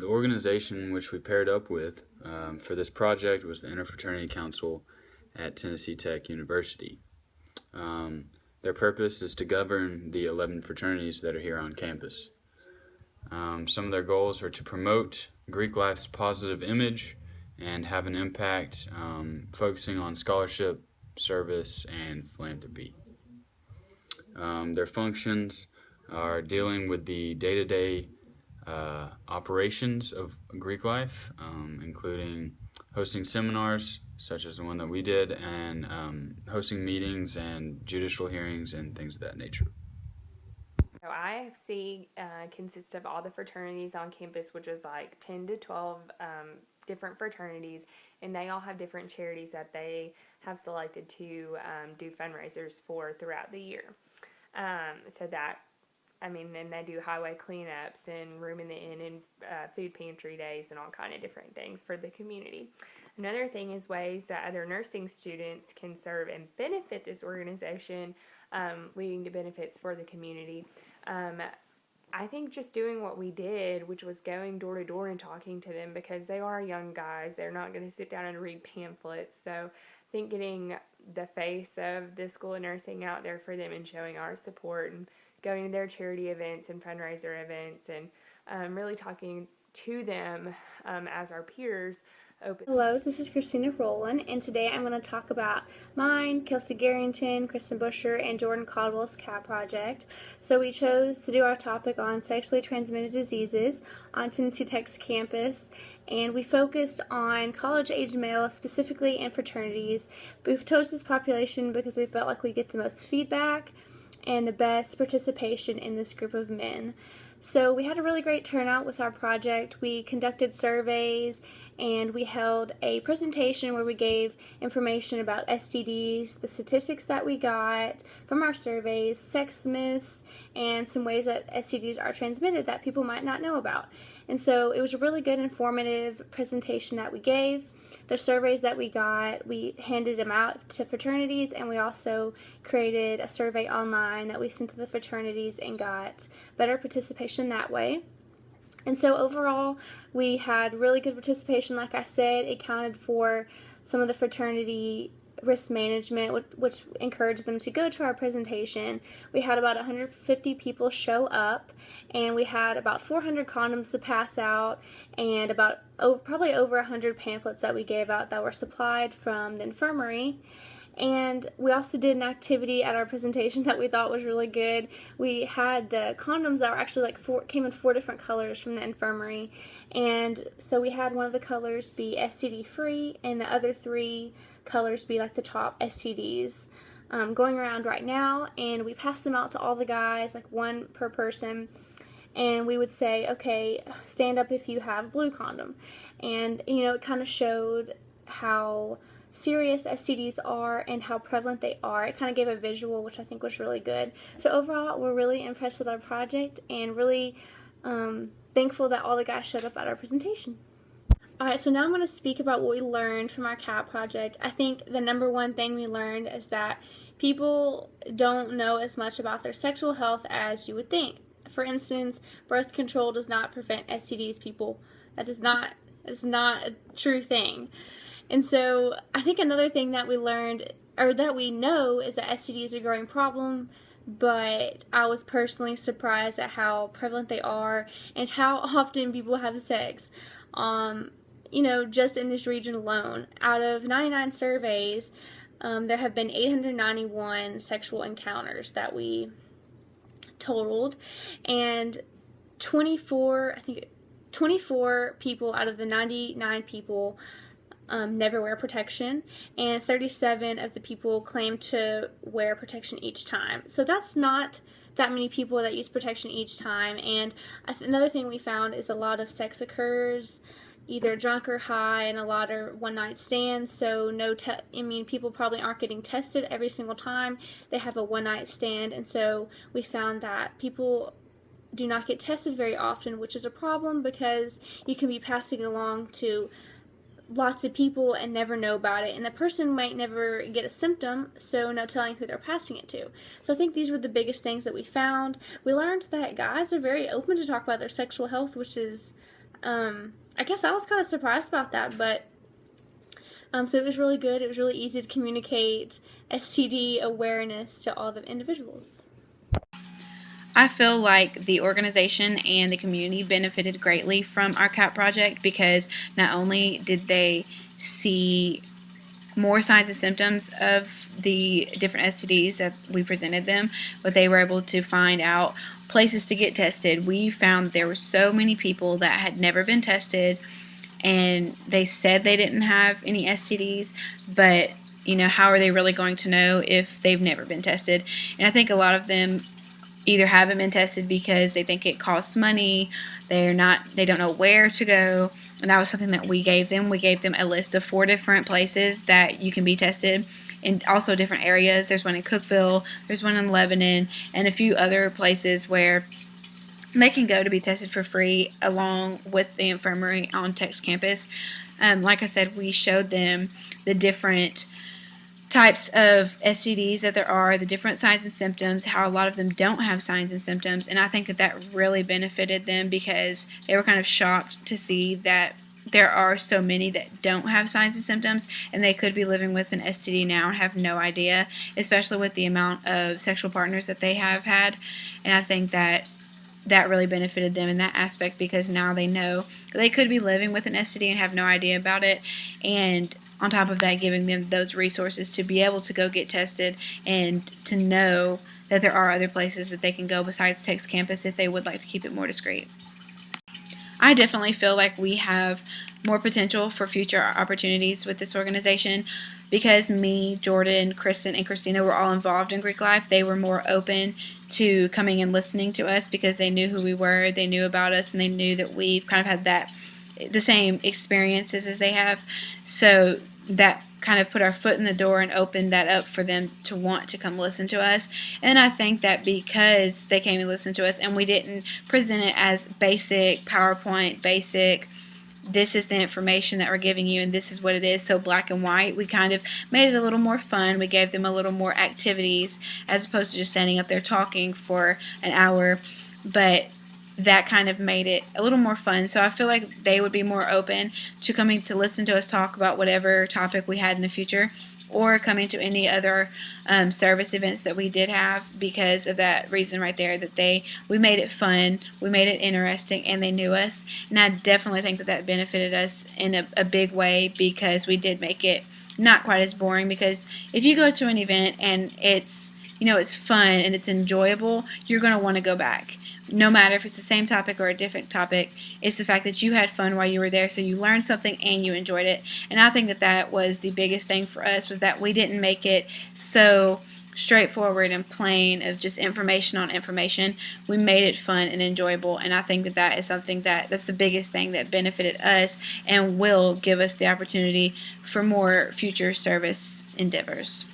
The organization which we paired up with for this project was the Interfraternity Council at Tennessee Tech University. Their purpose is to govern the 11 fraternities that are here on campus. Some of their goals are to promote Greek life's positive image and have an impact focusing on scholarship, service, and philanthropy. Their functions are dealing with the day-to-day operations of Greek life, including hosting seminars such as the one that we did, and hosting meetings and judicial hearings and things of that nature. So IFC consists of all the fraternities on campus, which is like 10 to 12 different fraternities, and they all have different charities that they have selected to do fundraisers for throughout the year. Then they do highway cleanups and room in the inn and food pantry days and all kind of different things for the community. Another thing is ways that other nursing students can serve and benefit this organization, leading to benefits for the community. I think just doing what we did, which was going door to door and talking to them, because they are young guys, they're not going to sit down and read pamphlets. So I think getting the face of the School of Nursing out there for them and showing our support and going to their charity events and fundraiser events and really talking to them as our peers. Hello, this is Christina Rolen, and today I'm going to talk about mine, Kelsea Garrington, Kristen Buscher, and Jordan Caldwell's CAP project. So we chose to do our topic on sexually transmitted diseases on Tennessee Tech's campus, and we focused on college-aged males, specifically in fraternities. We've chose this population because we felt like we get the most feedback and the best participation in this group of men. So we had a really great turnout with our project. We conducted surveys and we held a presentation where we gave information about STDs, the statistics that we got from our surveys, sex myths, and some ways that STDs are transmitted that people might not know about. And so it was a really good informative presentation that we gave. The surveys that we got, we handed them out to fraternities, and we also created a survey online that we sent to the fraternities and got better participation that way. And so overall, we had really good participation. Like I said, it counted for some of the fraternity risk management, which encouraged them to go to our presentation. We had about 150 people show up, and we had about 400 condoms to pass out, and probably over 100 pamphlets that we gave out that were supplied from the infirmary. And we also did an activity at our presentation that we thought was really good. We had the condoms that were actually came in 4 different colors from the infirmary. And so we had one of the colors be STD free and the other 3 colors be like the top STDs going around right now. And we passed them out to all the guys, like 1 per person. And we would say, okay, stand up if you have blue condom. And, it kind of showed how serious STDs are and how prevalent they are. It kind of gave a visual, which I think was really good. So overall, we're really impressed with our project and really thankful that all the guys showed up at our presentation. Alright, so now I'm going to speak about what we learned from our CAP project. I think the number one thing we learned is that people don't know as much about their sexual health as you would think. For instance, birth control does not prevent STDs, people. That is not a true thing. And so I think another thing that we learned, or that we know, is that STD is a growing problem, but I was personally surprised at how prevalent they are and how often people have sex. Just in this region alone. Out of 99 surveys, there have been 891 sexual encounters that we totaled, and 24 people out of the 99 people never wear protection, and 37 of the people claim to wear protection each time. So that's not that many people that use protection each time. And another thing we found is a lot of sex occurs either drunk or high, and a lot are one-night stands. So people probably aren't getting tested every single time they have a one-night stand, and so we found that people do not get tested very often, which is a problem because you can be passing along to lots of people and never know about it, and the person might never get a symptom, so no telling who they're passing it to. So I think these were the biggest things that we found. We learned that guys are very open to talk about their sexual health, which is I guess I was kind of surprised about that, but so it was really good. It was really easy to communicate STD awareness to all the individuals. I feel like the organization and the community benefited greatly from our CAP project because not only did they see more signs and symptoms of the different STDs that we presented them, but they were able to find out places to get tested. We found there were so many people that had never been tested, and they said they didn't have any STDs, but how are they really going to know if they've never been tested? And I think a lot of them either haven't been tested because they think it costs money, they don't know where to go, and that was something that we gave them. We gave them a list of 4 different places that you can be tested, and also different areas. There's one in Cookville, there's one in Lebanon, and a few other places where they can go to be tested for free along with the infirmary on Tech's campus. Like I said, we showed them the different types of STDs that there are, the different signs and symptoms, how a lot of them don't have signs and symptoms, and I think that really benefited them because they were kind of shocked to see that there are so many that don't have signs and symptoms, and they could be living with an STD now and have no idea, especially with the amount of sexual partners that they have had. And I think that really benefited them in that aspect because now they know that they could be living with an STD and have no idea about it, and on top of that, giving them those resources to be able to go get tested and to know that there are other places that they can go besides Tech's campus if they would like to keep it more discreet. I definitely feel like we have more potential for future opportunities with this organization because me, Jordan, Kristen, and Christina were all involved in Greek life. They were more open to coming and listening to us because they knew who we were, they knew about us, and they knew that we've kind of had the same experiences as they have. So that kind of put our foot in the door and opened that up for them to want to come listen to us. And I think that because they came and listened to us and we didn't present it as basic PowerPoint, this is the information that we're giving you and this is what it is, so black and white, we kind of made it a little more fun. We gave them a little more activities as opposed to just standing up there talking for an hour. But that kind of made it a little more fun. So I feel like they would be more open to coming to listen to us talk about whatever topic we had in the future, or coming to any other service events that we did have because of that reason right there, that we made it fun, we made it interesting, and they knew us. And I definitely think that benefited us in a big way because we did make it not quite as boring, because if you go to an event and it's fun and it's enjoyable, you're going to want to go back. No matter if it's the same topic or a different topic, it's the fact that you had fun while you were there, so you learned something and you enjoyed it. And I think that was the biggest thing for us, was that we didn't make it so straightforward and plain of just information on information. We made it fun and enjoyable, and I think that is something that's the biggest thing that benefited us and will give us the opportunity for more future service endeavors.